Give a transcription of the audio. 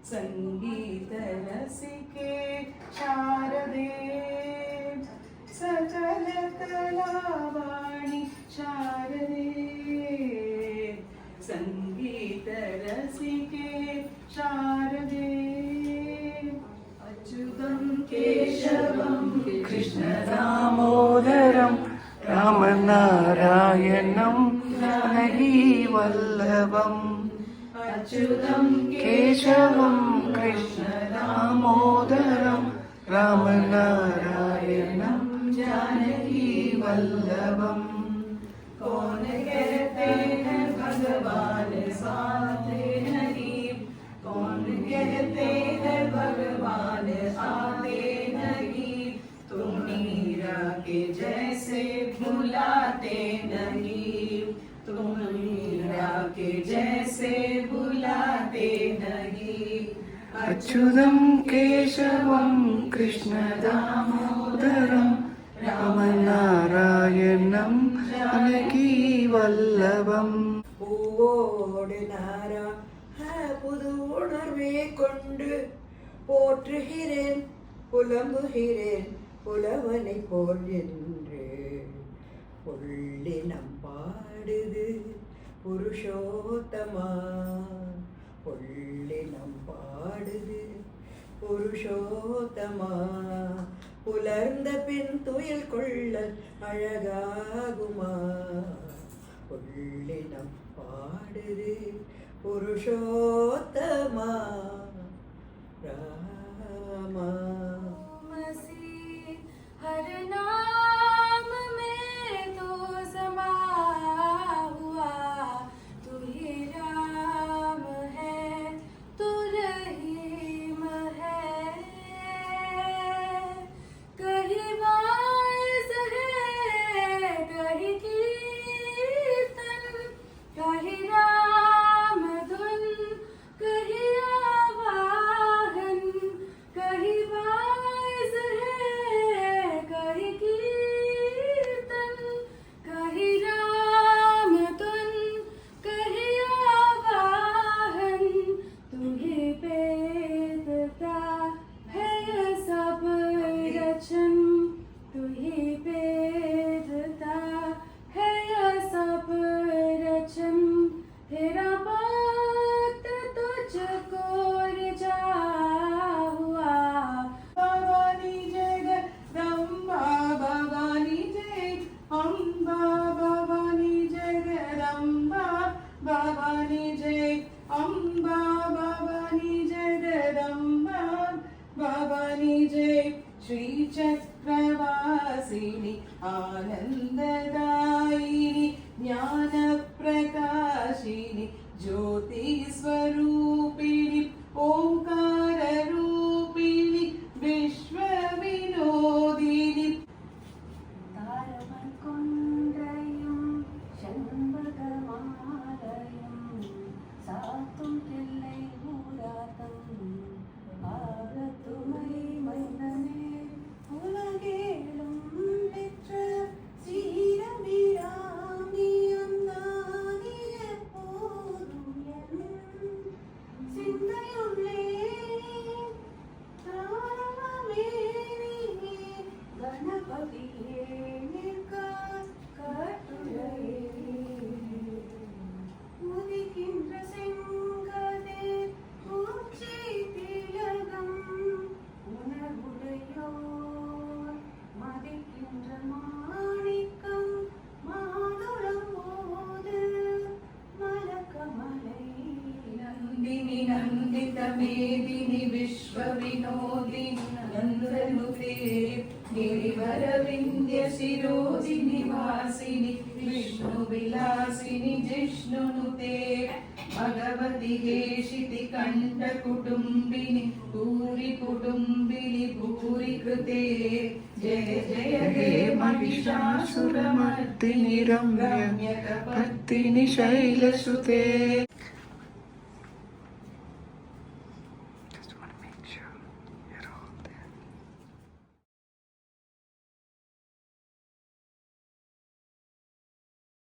संगीत रसिके शारदे सकल कलावाणी शारदे संगीत रसिके शारदे अच्युतं केशवं कृष्ण दामोदरं रामनारायणं जानकी वल्लभम् अच्युतं केशवं कृष्ण दामोदरं रामनारायणं जानकी वल्लभम् कौन कहते हैं भगवान आते नहीं कौन कहते हैं भगवान आते नहीं तुम मीरा के जैसे भुलाते नहीं तुम मीरा के जैसे भुलाते नहीं अच्युतं केशवं कृष्ण दामोदरं रामनारायणं जानकी वल्लभம். பூவோடு நாரா புது உணர்வே கொண்டு போற்றுகிறேன் புலம்புகிறேன் புலவனை போல் என்று புள்ளினம் பாடுது புருஷோத்தமா புள்ளினம் பாடுது புருஷோத்தமா புலர்ந்த பின் துயில் கொள்ள அழகாகுமா புள்ளினம் பாடுது புருஷோத்தமா ராமா हर नाम में तो समा हुआ तू ही राम है तू रहीम है कहीं वाइज है कहीं कीर्तन कहीं राम धुन कहीं आवाहन कहीं वाइज है कहीं कीर्तन कहीं राम धुन कहीं आवाहन तुम्हें वेदता है यह सब रचन तुम्हें वेदता है यह सब रचन तेरा बात तुझको रिझा हुआ भवानी जगदम्बा भवानी जय अम्बा भवानी जगदम्बा भवानी जय अम्बा भवानी जगदम्बा भवानी जय श्रीचक्रवासिनी आनन्ददायिनी ज्ञानप्रकाशिनी ज्योतिस्वरूपिणी ओंकाररूपिणी विश्वविनोदिनी താരമൽക്കൊണ്ടയും ശൺമകമാലയും സാത്തും തില്ലൈ മൂരാതം ആകത്തുമൈ മൈനനേ ഉലകേളും പെറ്റ ശ്രീരവിരാമിയം നാനിയെപ്പോതും എൻ ചിന്തയുള്ളേ താരമേനി ഗണപതിയേ നിൽക്ക കട്ടുലേ உதிக்கின்ற செங்கதே மூச்சை திலகம் உணர்வுடையோர் மதிக்கின்ற மாணிக்கம் மாதுளம் போது மலக்கமலை नन्दिनी नन्दित मेदिनी विश्वविनोदिनी नन्दनुते गिरिवरविन्द्य शिरोदिनि वासिनि विष्णुविलासिनि जिष्णुनुते भगवति हेशिति कण्ठकुटुम्बिनि भूरि कुटुम्बिनि भूरि कृते जय जय हे महिषासुरमर्दिनि रम्यकपर्दिनि शैलसुते